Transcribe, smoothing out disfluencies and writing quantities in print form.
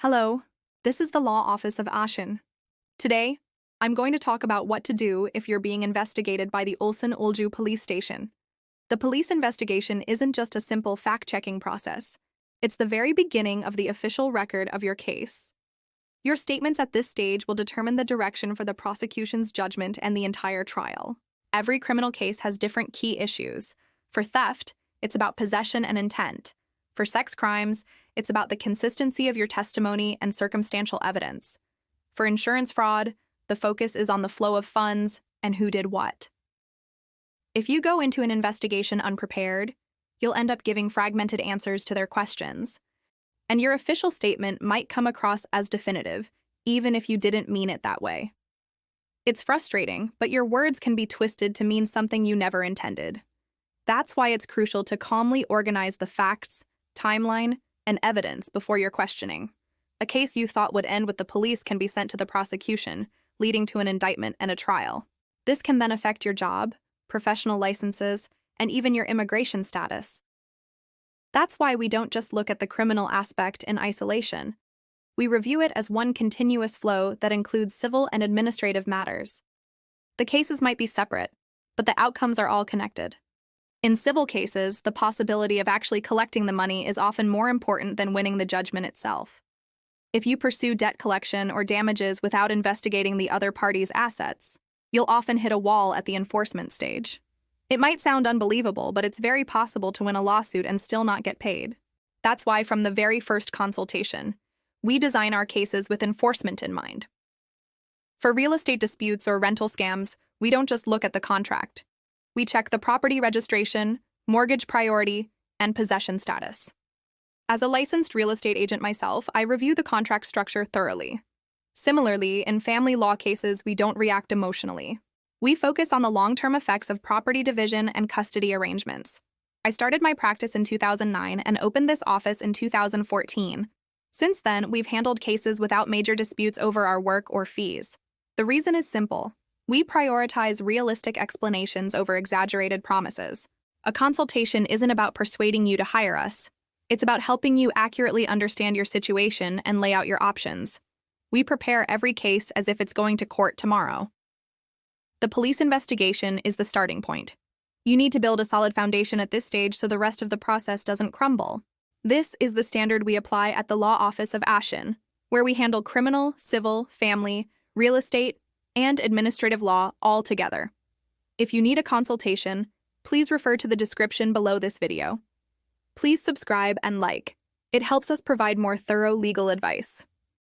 Hello, this is the Law Office of Ashin. Today, I'm going to talk about what to do if you're being investigated by the Ulsan Ulju police station. The police investigation isn't just a simple fact-checking process. It's the very beginning of the official record of your case. Your statements at this stage will determine the direction for the prosecution's judgment and the entire trial. Every criminal case has different key issues. For theft, it's about possession and intent. For sex crimes, it's about the consistency of your testimony and circumstantial evidence. For insurance fraud, the focus is on the flow of funds and who did what. If you go into an investigation unprepared, you'll end up giving fragmented answers to their questions. And your official statement might come across as definitive, even if you didn't mean it that way. It's frustrating, but your words can be twisted to mean something you never intended. That's why it's crucial to calmly organize the facts, timeline, and evidence before your questioning. A case you thought would end with the police can be sent to the prosecution, leading to an indictment and a trial. This can then affect your job, professional licenses, and even your immigration status. That's why we don't just look at the criminal aspect in isolation. We review it as one continuous flow that includes civil and administrative matters. The cases might be separate, but the outcomes are all connected. In civil cases, the possibility of actually collecting the money is often more important than winning the judgment itself. If you pursue debt collection or damages without investigating the other party's assets, you'll often hit a wall at the enforcement stage. It might sound unbelievable, but it's very possible to win a lawsuit and still not get paid. That's why from the very first consultation, we design our cases with enforcement in mind. For real estate disputes or rental scams, we don't just look at the contract. We check the property registration, mortgage priority, and possession status. As a licensed real estate agent myself, I review the contract structure thoroughly. Similarly, in family law cases, we don't react emotionally. We focus on the long-term effects of property division and custody arrangements. I started my practice in 2009 and opened this office in 2014. Since then, we've handled cases without major disputes over our work or fees. The reason is simple. We prioritize realistic explanations over exaggerated promises. A consultation isn't about persuading you to hire us. It's about helping you accurately understand your situation and lay out your options. We prepare every case as if it's going to court tomorrow. The police investigation is the starting point. You need to build a solid foundation at this stage so the rest of the process doesn't crumble. This is the standard we apply at the Law Office of Ashin, where we handle criminal, civil, family, real estate, and administrative law all together. If you need a consultation, please refer to the description below this video. Please subscribe and like. It helps us provide more thorough legal advice.